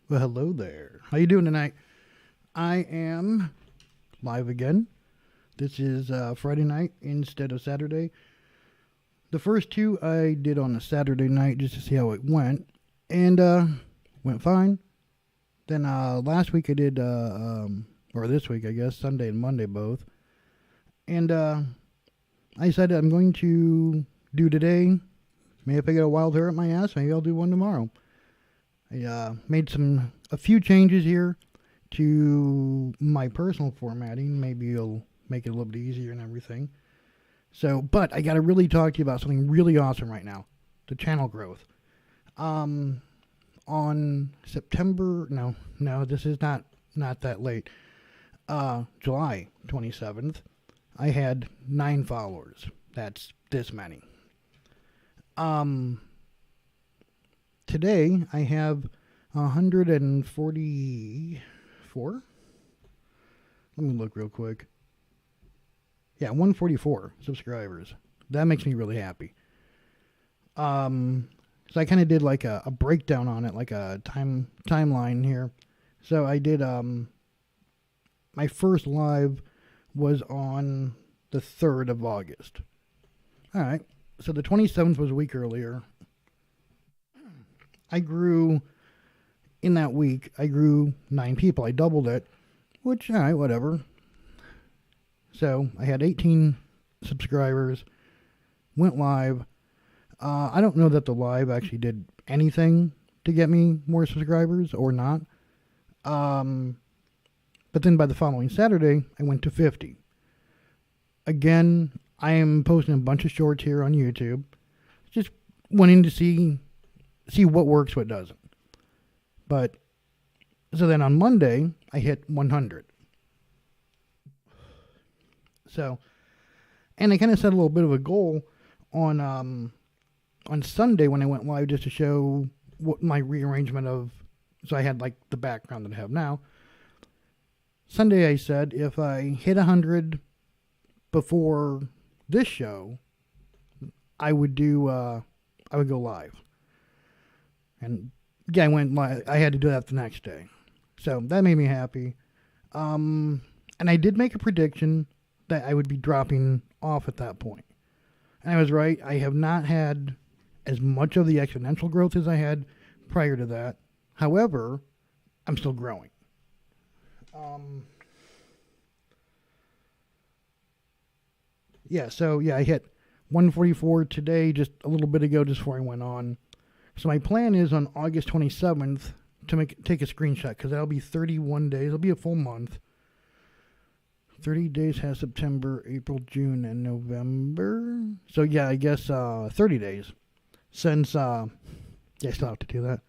Well, hello there. How you doing tonight? I am live again. This is Friday night instead of Saturday. The first two I did on a Saturday night just to see how it went, and went fine. Then last week I did, or this week I guess, Sunday and Monday both. And I decided I'm going to do today. Maybe if I get a wild hair up my ass, maybe I'll do one tomorrow. I made a few changes here to my personal formatting. Maybe it'll make it a little bit easier and everything. So, but I got to really talk to you about something really awesome right now. The channel growth. On September, no, this is not that late. July 27th, I had 9 followers. That's this many. Today, I have 144. Let me look real quick. Yeah, 144 subscribers. That makes me really happy. So I kind of did like a breakdown on it, like a timeline here. So I did, my first live was on the 3rd of August. All right. So the 27th was a week earlier. I grew, in that week, I grew 9 people. I doubled it, which, all right, whatever. So I had 18 subscribers, went live. I don't know that the live actually did anything to get me more subscribers or not. But then by the following Saturday, I went to 50. Again, I am posting a bunch of shorts here on YouTube. Just wanting to see what works, what doesn't. But, so then on Monday, I hit 100. So, and I kind of set a little bit of a goal on Sunday when I went live just to show what my rearrangement of, so I had like the background that I have now. Sunday I said if I hit 100 before this show, I would go live. And yeah, I went live. I had to do that the next day. So that made me happy. And I did make a prediction that I would be dropping off at that point. And I was right. I have not had as much of the exponential growth as I had prior to that. However, I'm still growing. I hit 144 today, just a little bit ago, just before I went on. So my plan is on August 27th to take a screenshot, because that'll be 31 days. It'll be a full month. 30 days has September, April, June, and November. So yeah, I guess 30 days since, I still have to do that.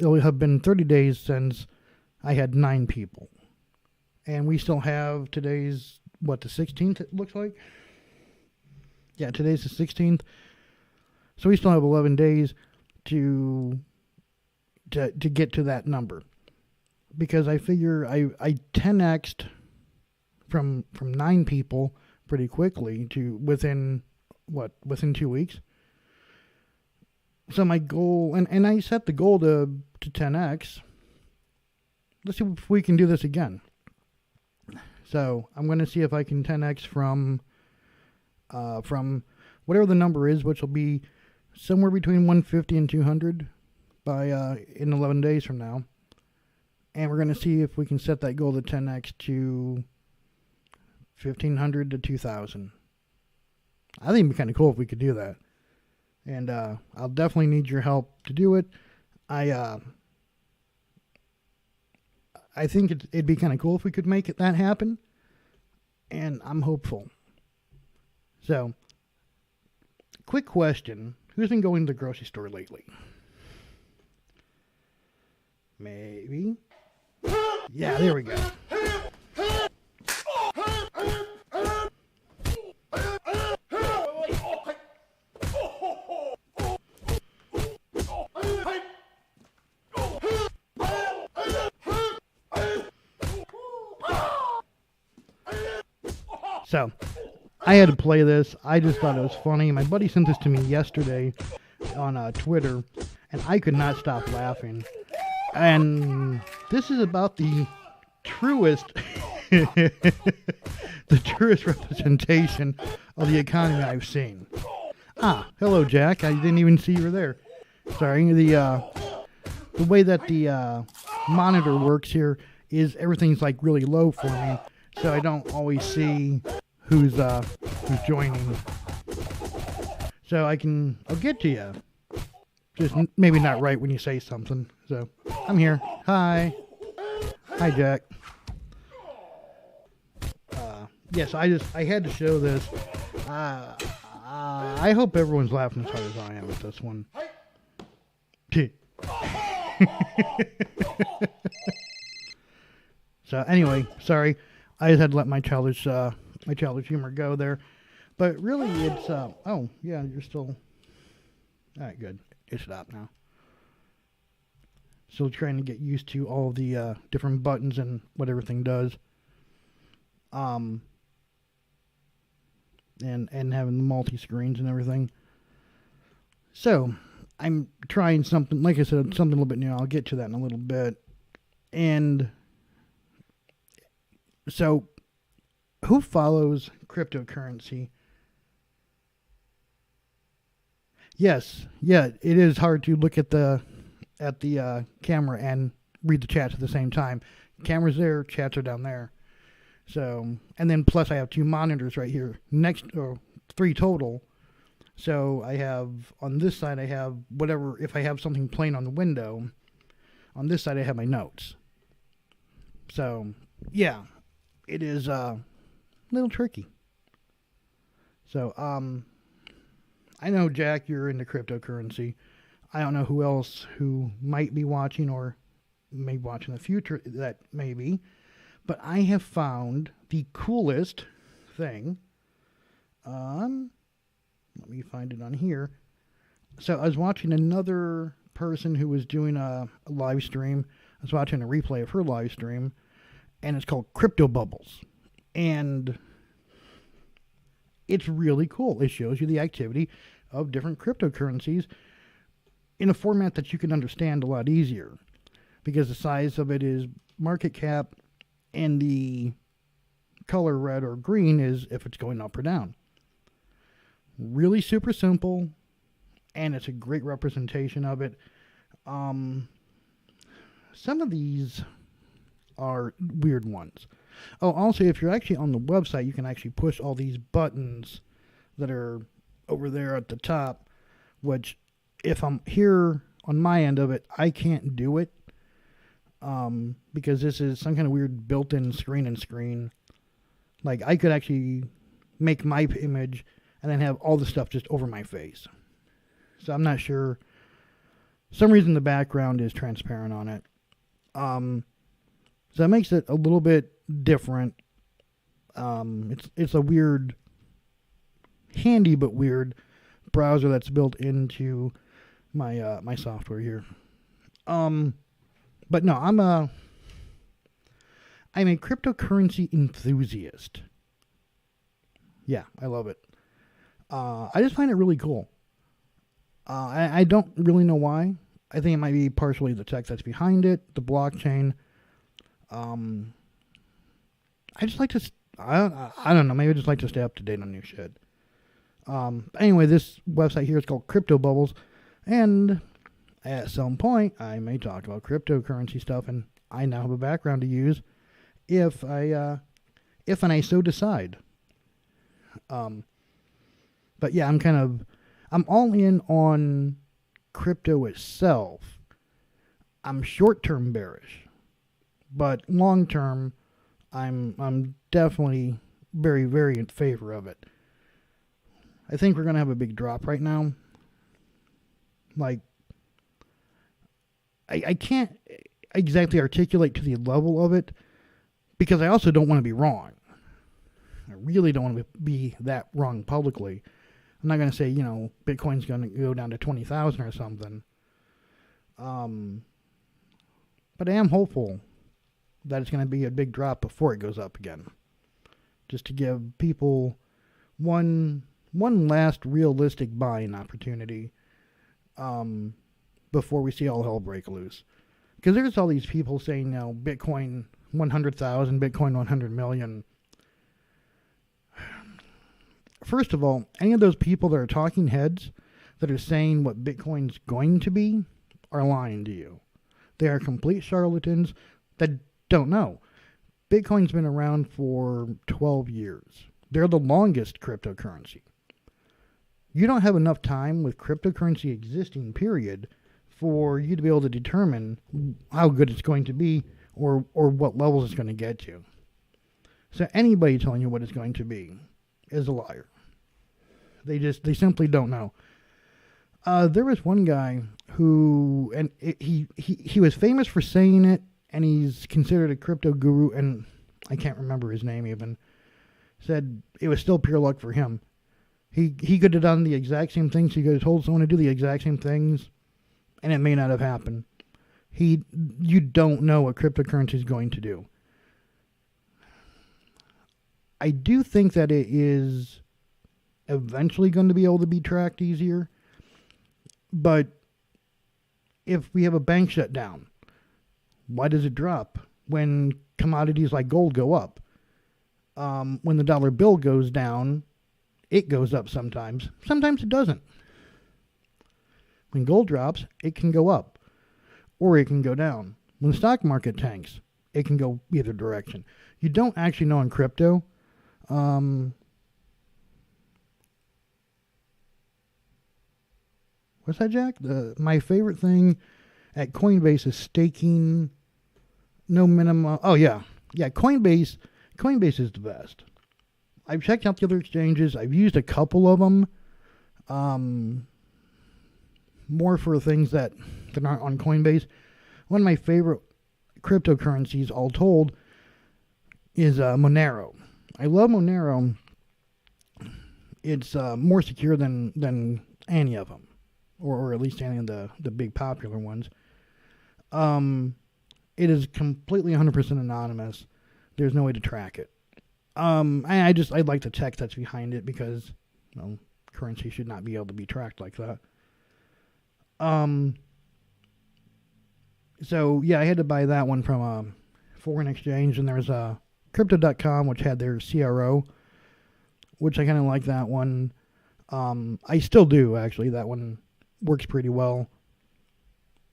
It'll have been 30 days since I had 9 people. And we still have today's, the 16th it looks like? Yeah, today's the 16th. So we still have 11 days to get to that number. Because I figure I 10x'd from 9 people pretty quickly to within 2 weeks. So my goal, and I set the goal to 10x. Let's see if we can do this again. So I'm going to see if I can 10x from whatever the number is, which will be somewhere between 150 and 200 in 11 days from now. And we're going to see if we can set that goal to 10x to 1,500 to 2,000. I think it'd be kind of cool if we could do that. And I'll definitely need your help to do it. I think it'd be kind of cool if we could make that happen. And I'm hopeful. So, quick question. Who's been going to the grocery store lately? Maybe. Yeah, there we go. So, I had to play this. I just thought it was funny. My buddy sent this to me yesterday on Twitter, and I could not stop laughing. And this is about the truest, the truest representation of the economy I've seen. Ah, hello, Jack. I didn't even see you were there. Sorry. The way that the monitor works here is everything's like really low for me, so I don't always see who's joining. So I'll get to you. Just maybe not right when you say something. So I'm here. Hi, Jack. Yes, I had to show this. I hope everyone's laughing as hard as I am at this one. So anyway, sorry, I just had to let my childish humor go there. But really, it's oh yeah, you're still. All right, good. It stopped now. Still trying to get used to all the different buttons and what everything does. And having the multi-screens and everything. So, I'm trying something, like I said, something a little bit new. I'll get to that in a little bit. And so, who follows cryptocurrency? Yes, yeah, it is hard to look at the camera and read the chats at the same time. Camera's there, chats are down there. So, and then plus I have 2 monitors right here, or 3 total. So I have, on this side I have whatever, if I have something playing on the window, on this side I have my notes. So, yeah, it is a little tricky. So, I know, Jack, you're into cryptocurrency. I don't know who else who might be watching or may watch in the future that may be. But I have found the coolest thing. Let me find it on here. So I was watching another person who was doing a live stream. I was watching a replay of her live stream. And it's called Crypto Bubbles. And it's really cool. It shows you the activity of different cryptocurrencies in a format that you can understand a lot easier. Because the size of it is market cap, and the color red or green is if it's going up or down. Really super simple, and it's a great representation of it. Some of these are weird ones. Oh, also, if you're actually on the website, you can actually push all these buttons that are over there at the top, which if I'm here on my end of it, I can't do it. Because this is some kind of weird built-in screen. Like, I could actually make my image and then have all the stuff just over my face. So I'm not sure. Some reason the background is transparent on it. So that makes it a little bit different. It's a weird, handy but weird browser that's built into my my software here. But no, I'm a cryptocurrency enthusiast. Yeah, I love it. I just find it really cool. I don't really know why. I think it might be partially the tech that's behind it, the blockchain. I just like to, I don't know, maybe I just like to stay up to date on new shit. Anyway, this website here is called Crypto Bubbles, and at some point, I may talk about cryptocurrency stuff, and I now have a background to use if and I so decide. But yeah, I'm all in on crypto itself. I'm short-term bearish, but long-term, I'm definitely very, very in favor of it. I think we're gonna have a big drop right now. Like, I can't exactly articulate to the level of it because I also don't want to be wrong. I really don't want to be that wrong publicly. I'm not going to say, Bitcoin's going to go down to 20,000 or something. But I am hopeful that it's going to be a big drop before it goes up again. Just to give people one last realistic buying opportunity before we see all hell break loose. because there's all these people saying now Bitcoin 100,000, Bitcoin 100 million. First of all, any of those people that are talking heads that are saying what Bitcoin's going to be are lying to you. They are complete charlatans that don't know. Bitcoin's been around for 12 years. They're the longest cryptocurrency. You don't have enough time with cryptocurrency existing, period, for you to be able to determine how good it's going to be or what levels it's going to get to. So anybody telling you what it's going to be is a liar. They simply don't know. There was one guy who, and he was famous for saying it, and he's considered a crypto guru, and I can't remember his name even, said it was still pure luck for him. He could have done the exact same things. He could have told someone to do the exact same things, and it may not have happened. You don't know what cryptocurrency is going to do. I do think that it is eventually going to be able to be tracked easier. But if we have a bank shut down, why does it drop when commodities like gold go up? When the dollar bill goes down, it goes up sometimes. Sometimes it doesn't. When gold drops, it can go up or it can go down. When the stock market tanks, it can go either direction. You don't actually know in crypto. What's that, Jack? My favorite thing at Coinbase is staking. No minimum. Oh, yeah. Yeah, Coinbase is the best. I've checked out the other exchanges. I've used a couple of them. More for things that aren't on Coinbase. One of my favorite cryptocurrencies, all told, is Monero. I love Monero. It's more secure than any of them. Or at least any of the big popular ones. It is completely 100% anonymous. There's no way to track it. I like the tech that's behind it because, currency should not be able to be tracked like that. So yeah, I had to buy that one from a foreign exchange, and there's Crypto.com, which had their CRO, which I kind of like that one. I still do, actually. That one works pretty well.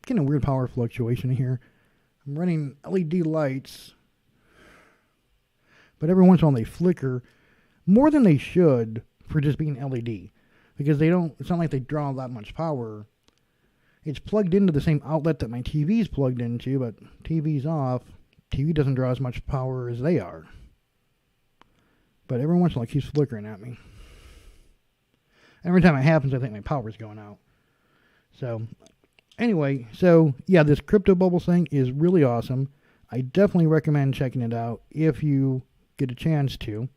Getting a weird power fluctuation here. I'm running LED lights, but every once in a while they flicker more than they should for just being LED, because it's not like they draw that much power. It's plugged into the same outlet that my TV's plugged into, but TV's off. TV doesn't draw as much power as they are. But every once in a while it keeps flickering at me. Every time it happens, I think my power's going out. So, anyway, yeah, this crypto bubble thing is really awesome. I definitely recommend checking it out if you get a chance to.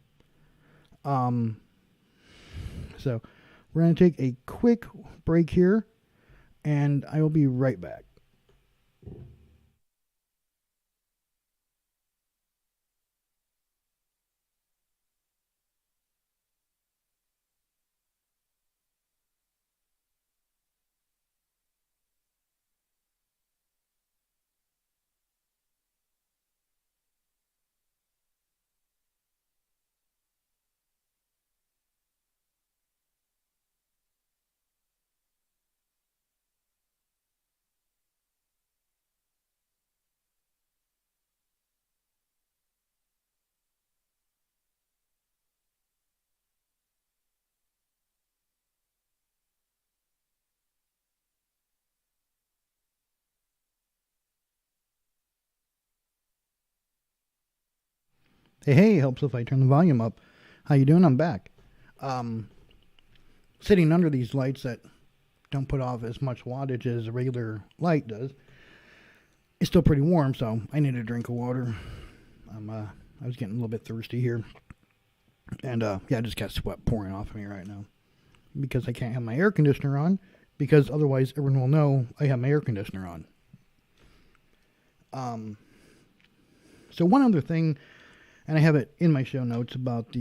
So, we're going to take a quick break here, and I will be right back. Hey, helps if I turn the volume up. How you doing? I'm back. Sitting under these lights that don't put off as much wattage as a regular light does. It's still pretty warm, so I need a drink of water. I was getting a little bit thirsty here. And, I just got sweat pouring off of me right now. Because I can't have my air conditioner on, because otherwise everyone will know I have my air conditioner on. So one other thing, and I have it in my show notes about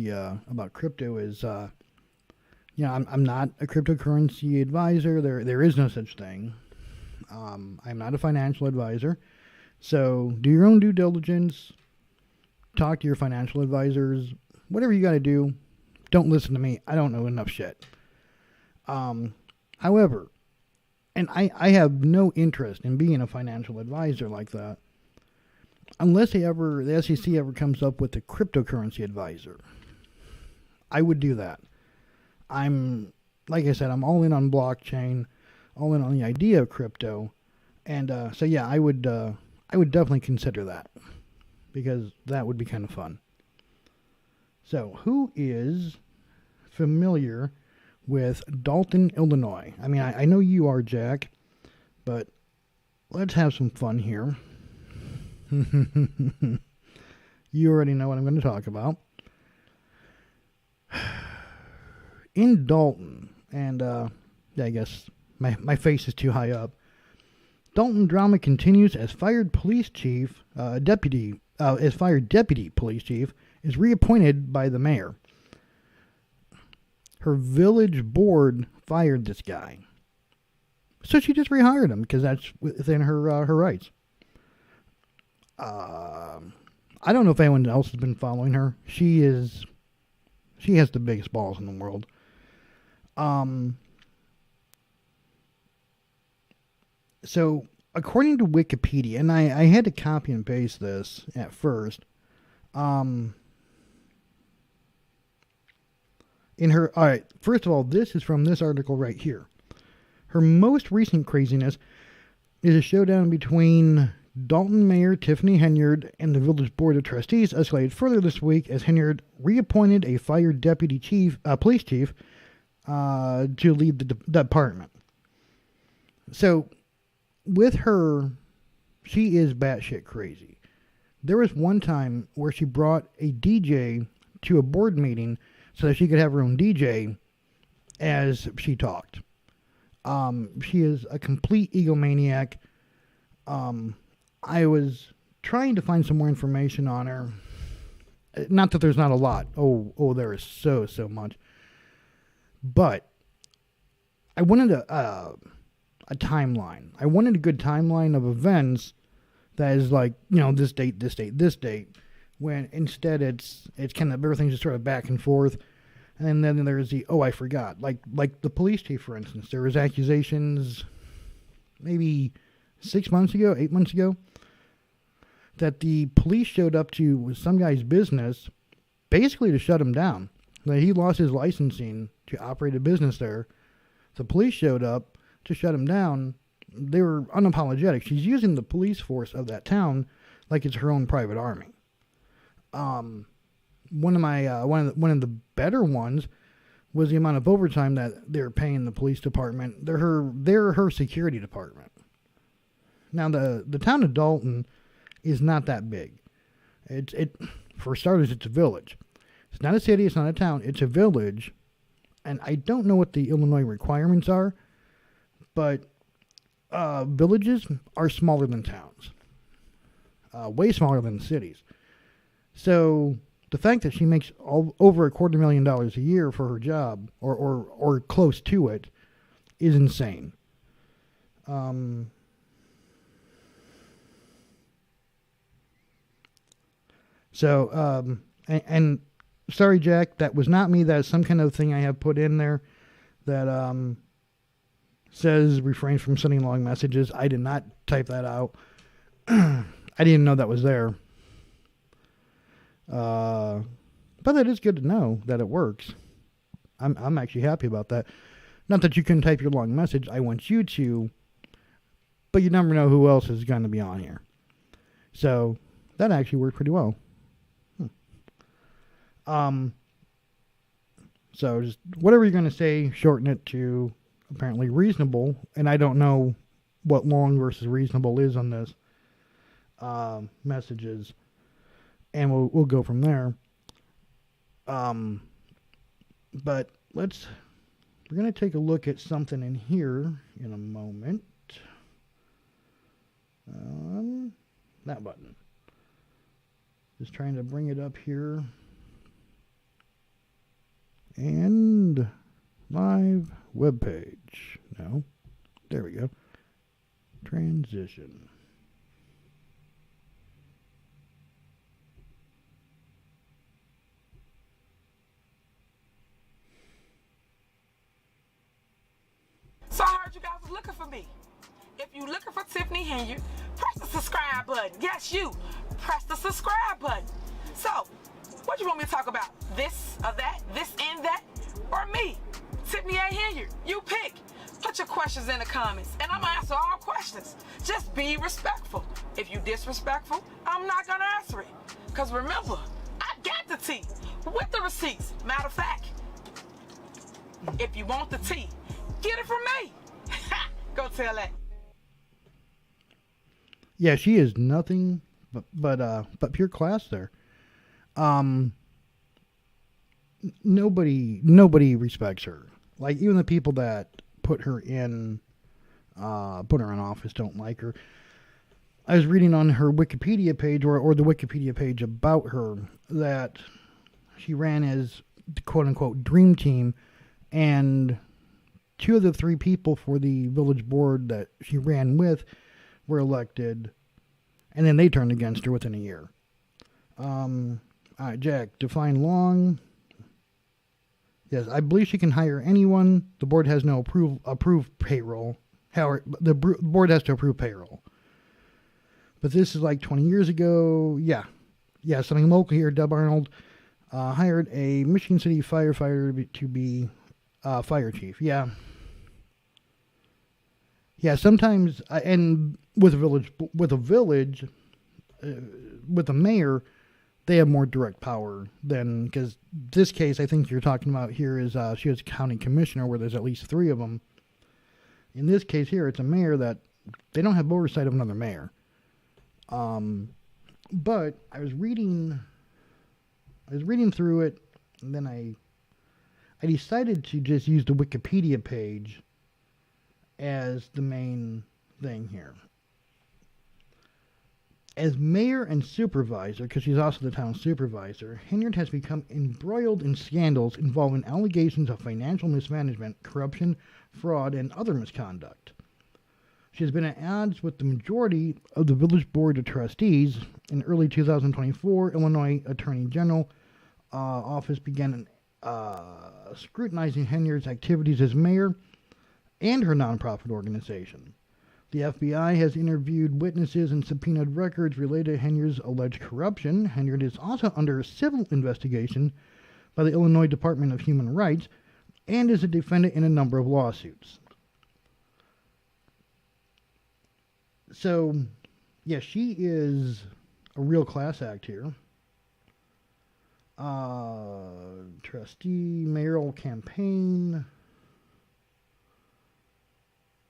about crypto, is I'm not a cryptocurrency advisor. There is no such thing. I'm not a financial advisor. So do your own due diligence. Talk to your financial advisors. Whatever you got to do. Don't listen to me. I don't know enough shit. However, and I have no interest in being a financial advisor like that unless the SEC ever comes up with a cryptocurrency advisor. I would do that. Like I said, I'm all in on blockchain, all in on the idea of crypto, and so yeah, I would definitely consider that because that would be kind of fun. So, who is familiar with Dolton, Illinois? I mean, I know you are, Jack, but let's have some fun here. You already know what I'm going to talk about. In Dolton, and I guess my face is too high up. Dolton drama continues as fired deputy police chief is reappointed by the mayor. Her village board fired this guy, so she just rehired him because that's within her rights. I don't know if anyone else has been following her. She has the biggest balls in the world. So according to Wikipedia, and I had to copy and paste this at first. Alright, first of all, this is from this article right here. Her most recent craziness is a showdown between Dolton Mayor Tiffany Henyard and the village board of trustees escalated further this week as Henyard reappointed a fired police chief, to lead the department. So, with her, she is batshit crazy. There was one time where she brought a DJ to a board meeting so that she could have her own DJ as she talked. She is a complete egomaniac. I was trying to find some more information on her. Not that there's not a lot. Oh, there is so much. But I wanted a timeline. I wanted a good timeline of events that is like, this date, this date, this date. When instead it's kind of everything's just sort of back and forth. And then there's I forgot. Like the police chief, for instance. There was accusations maybe 8 months ago, that the police showed up to some guy's business basically to shut him down. That he lost his licensing to operate a business there. The police showed up to shut him down. They were unapologetic. She's using the police force of that town like it's her own private army. One of the better ones was the amount of overtime that they're paying the police department. They're her security department. Now the town of Dolton is not that big. For starters, it's a village. It's not a city. It's not a town. It's a village, and I don't know what the Illinois requirements are, but villages are smaller than towns, way smaller than cities. So the fact that she makes over $250,000 a year for her job, or close to it, is insane. And sorry, Jack, that was not me. That's some kind of thing I have put in there that says refrain from sending long messages. I did not type that out. I didn't know that was there. But that is good to know that it works. I'm actually happy about that. Not that you can type your long message. I want you to, but you never know who else is going to be on here. So that actually worked pretty well. So just whatever you're going to say, shorten it to apparently reasonable. And I don't know what long versus reasonable is on this messages. And we'll go from there. But we're going to take a look at something in here in a moment. That button. Just trying to bring it up here. And live web page. No. There we go. Transition. was looking for me. If you looking for Tiffany Henyard, press the subscribe button. Yes, you. Press the subscribe button. So, what you want me to talk about? This or that? This and that? Or me? Tiffany A. Henyard. You pick. Put your questions in the comments, and I'm going to answer all questions. Just be respectful. If you disrespectful, I'm not going to answer it. Because remember, I got the tea with the receipts. Matter of fact, if you want the tea, get it from me. Go tell that. Yeah, she is nothing but pure class there. Nobody respects her. Like, even the people that put her in office don't like her. I was reading on her Wikipedia page, or the Wikipedia page about her, that she ran as the quote-unquote dream team, and 2 of the 3 people for the village board that she ran with were elected, and then they turned against her within a year. All right, Jack, define long. Yes, I believe she can hire anyone. The board has no approved payroll. However, the board has to approve payroll. But this is like 20 years ago. Yeah, something local here. Deb Arnold hired a Michigan City firefighter to be fire chief. Yeah, sometimes, and with a mayor, they have more direct power than, because this case I think you're talking about here is she was county commissioner, where there's at least 3 of them. In this case here, it's a mayor that they don't have oversight of another mayor. But I was reading through it, and then I decided to just use the Wikipedia page as the main thing here. As mayor and supervisor, because she's also the town supervisor, Henyard has become embroiled in scandals involving allegations of financial mismanagement, corruption, fraud, and other misconduct. She has been at odds with the majority of the village board of trustees. In early 2024, Illinois Attorney General office began scrutinizing Henyard's activities as mayor and her nonprofit organization. The FBI has interviewed witnesses and subpoenaed records related to Henyard's alleged corruption. Henyard is also under civil investigation by the Illinois Department of Human Rights and is a defendant in a number of lawsuits. So, yeah, she is a real class act here. Trustee, mayoral campaign,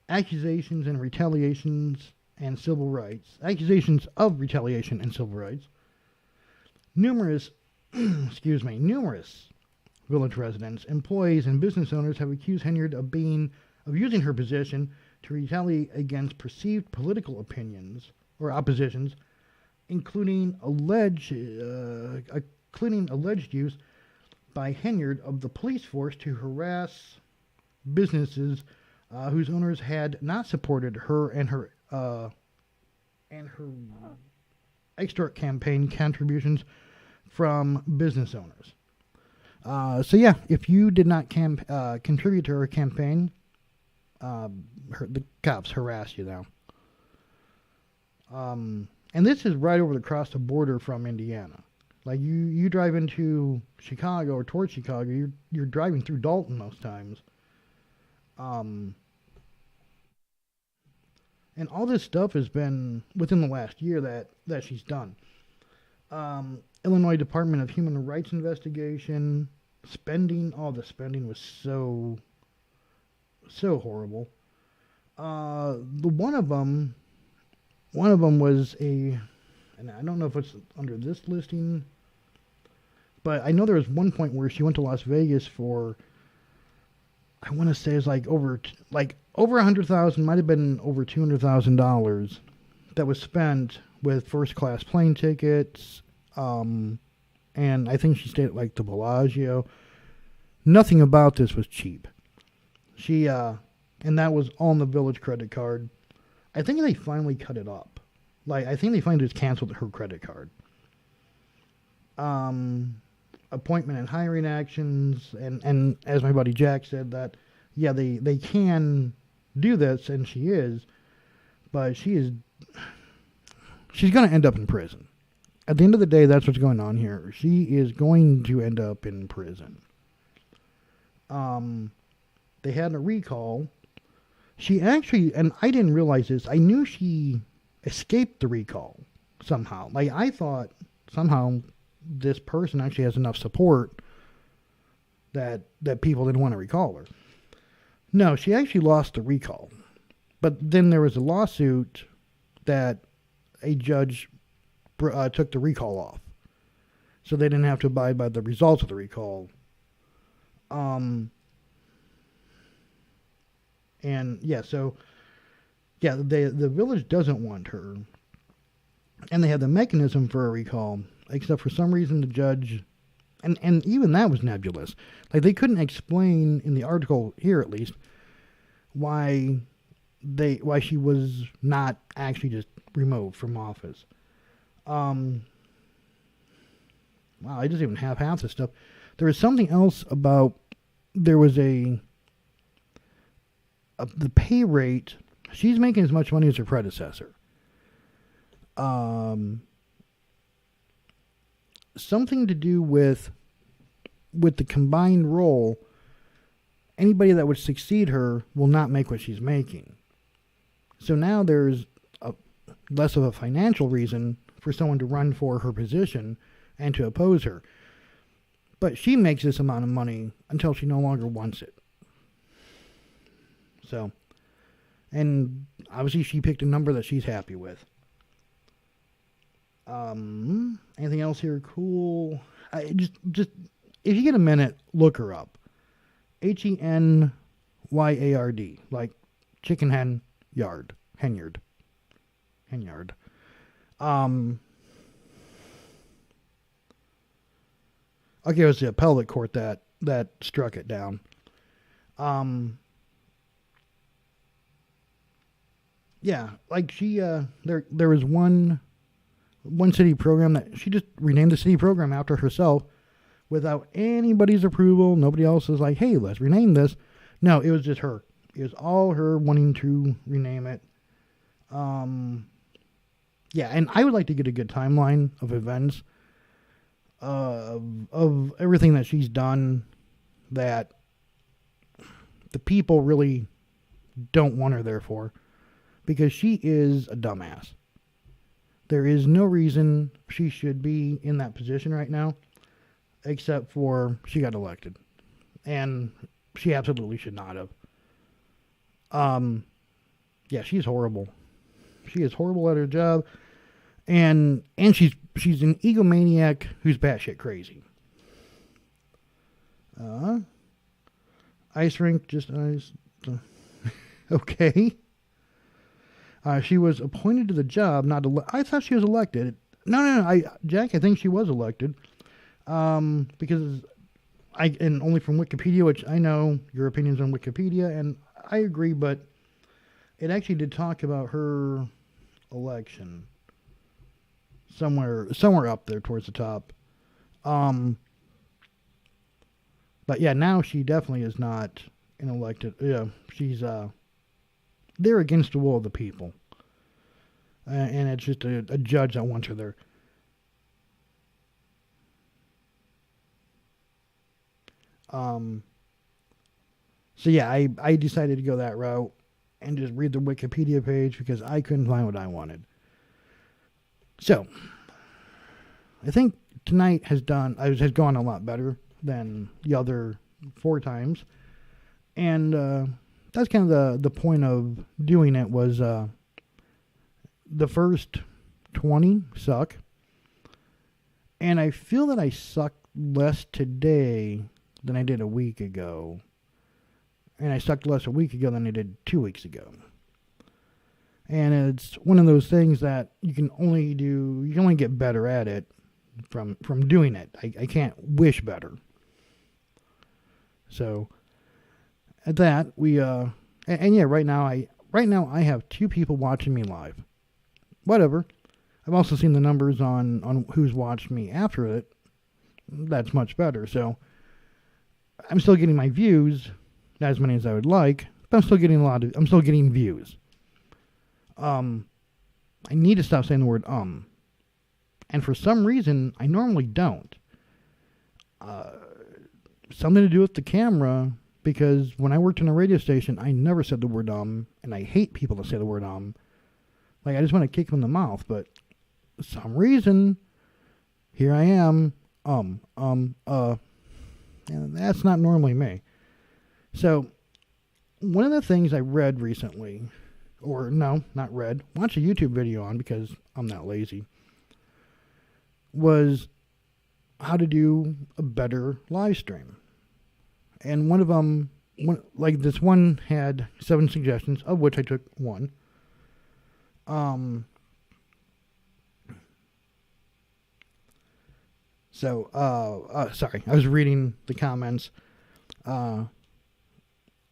accusations and retaliations and civil rights. Accusations of retaliation and civil rights. Numerous village residents, employees, and business owners have accused Henyard of using her position to retaliate against perceived political opinions or oppositions, including alleged use by Henyard of the police force to harass businesses whose owners had not supported her and her extra campaign contributions from business owners. So yeah, if you did not contribute to her campaign, the cops harass you now. And this is right across the border from Indiana. Like, you drive into Chicago or towards Chicago, you're driving through Dolton most times. And all this stuff has been within the last year that she's done. Illinois Department of Human Rights investigation, spending. All the spending was so horrible. One of them was and I don't know if it's under this listing, but I know there was one point where she went to Las Vegas for, I want to say it's over $100,000, might have been over $200,000 that was spent with first class plane tickets, and I think she stayed at the Bellagio. Nothing about this was cheap. She and that was on the village credit card. I think they finally cut it up. I think they finally just canceled her credit card. Appointment and hiring actions, and as my buddy Jack said, that yeah, they can do this, and she is, but she's going to end up in prison. At the end of the day, that's what's going on here. She is going to end up in prison. They had a recall. She actually, and I didn't realize this, I knew she escaped the recall somehow. Like, I thought somehow this person actually has enough support that people didn't want to recall her. No, she actually lost the recall. But then there was a lawsuit that a judge took the recall off. So they didn't have to abide by the results of the recall. And yeah, so yeah, the village doesn't want her. And they had the mechanism for a recall, except for some reason the judge, and even that was nebulous. Like, they couldn't explain in the article here, at least, why she was not actually just removed from office. Wow, I just even have half this stuff. There was something else about, there was the pay rate. She's making as much money as her predecessor. Something to do with the combined role. Anybody that would succeed her will not make what she's making. So now there's less of a financial reason for someone to run for her position and to oppose her. But she makes this amount of money until she no longer wants it. So, and obviously she picked a number that she's happy with. Anything else here cool? Just if you get a minute, look her up. Henyard, like chicken hen yard. Henyard. Okay, it was the appellate court that struck it down. Yeah, like she there was one city program that she just renamed the city program after herself without anybody's approval. Nobody else is like, hey, let's rename this. No, it was just her. It was all her wanting to rename it. Yeah, and I would like to get a good timeline of events of everything that she's done that the people really don't want her there for, because she is a dumbass. There is no reason she should be in that position right now, except for she got elected. And she absolutely should not have. Yeah, she's horrible. She is horrible at her job. And she's an egomaniac who's batshit crazy. Ice rink, just ice. Okay. She was appointed to the job, not I thought she was elected. No. Jack, I think she was elected. Because and only from Wikipedia, which I know your opinion's on Wikipedia, and I agree, but it actually did talk about her election somewhere up there towards the top. But yeah, now she definitely is not an elected. Yeah, she's they're against the will of the people, and it's just a judge that wants her there. So yeah, I decided to go that route and just read the Wikipedia page because I couldn't find what I wanted. So, I think tonight has gone a lot better than the other 4 times. And that's kind of the point of doing it was the first 20 suck. And I feel that I suck less today than I did a week ago. And I sucked less a week ago than I did 2 weeks ago. And it's one of those things that you can only get better at it from doing it. I can't wish better. So at that and yeah, right now I have 2 people watching me live. Whatever. I've also seen the numbers on who's watched me after it. That's much better. So I'm still getting my views, not as many as I would like, but I'm still getting I'm still getting views. I need to stop saying the word and for some reason I normally don't. Something to do with the camera, because when I worked in a radio station, I never said the word and I hate people that say the word Like, I just want to kick them in the mouth, but for some reason, here I am, and that's not normally me. So, one of the things I read recently, or no, not read, watched a YouTube video on because I'm not lazy, was how to do a better live stream. And one of them, this one had 7 suggestions, of which I took 1. Sorry, I was reading the comments, of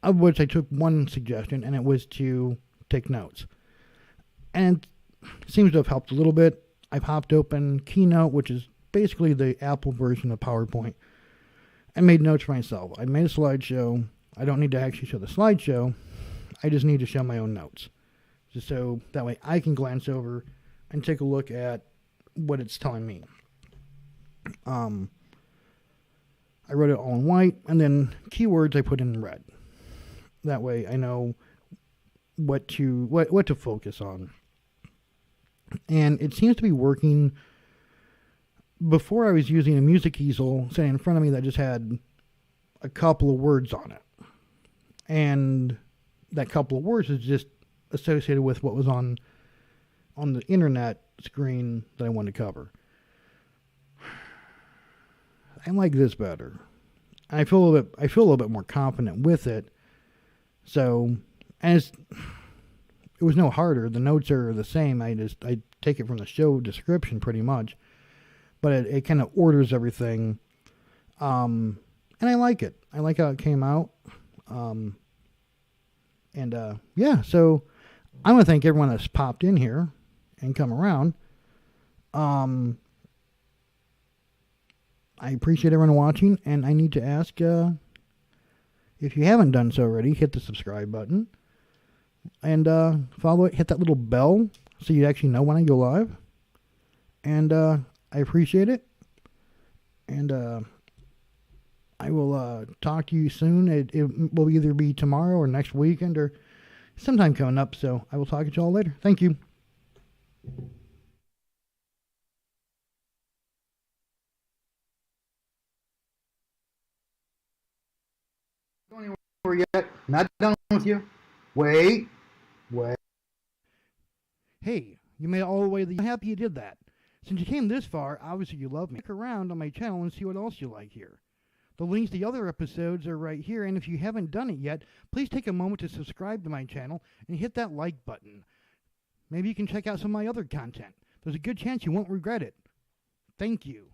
which I took 1 suggestion, and it was to take notes. And it seems to have helped a little bit. I popped open Keynote, which is basically the Apple version of PowerPoint, and made notes for myself. I made a slideshow. I don't need to actually show the slideshow. I just need to show my own notes. Just so that way I can glance over and take a look at what it's telling me. I wrote it all in white, and then keywords I put in red. That way I know what to focus on. And it seems to be working. Before I was using a music easel sitting in front of me that just had a couple of words on it. And that couple of words is just associated with what was on the internet screen that I wanted to cover. I like this better. I feel a little bit more confident with it. So, and it was no harder. The notes are the same. I take it from the show description pretty much. But it kind of orders everything. And I like it. I like how it came out. Yeah, so I want to thank everyone that's popped in here and come around. I appreciate everyone watching, and I need to ask, if you haven't done so already, hit the subscribe button. And follow it, hit that little bell so you actually know when I go live. And I appreciate it. And I will talk to you soon. It will either be tomorrow or next weekend or sometime coming up. So I will talk to you all later. Thank you. Going anywhere yet? Not done with you. Wait. Hey, you made it all the way. I'm happy you did that. Since you came this far, obviously you love me. Stick around on my channel and see what else you like here. The links to the other episodes are right here, and if you haven't done it yet, please take a moment to subscribe to my channel and hit that like button. Maybe you can check out some of my other content. There's a good chance you won't regret it. Thank you.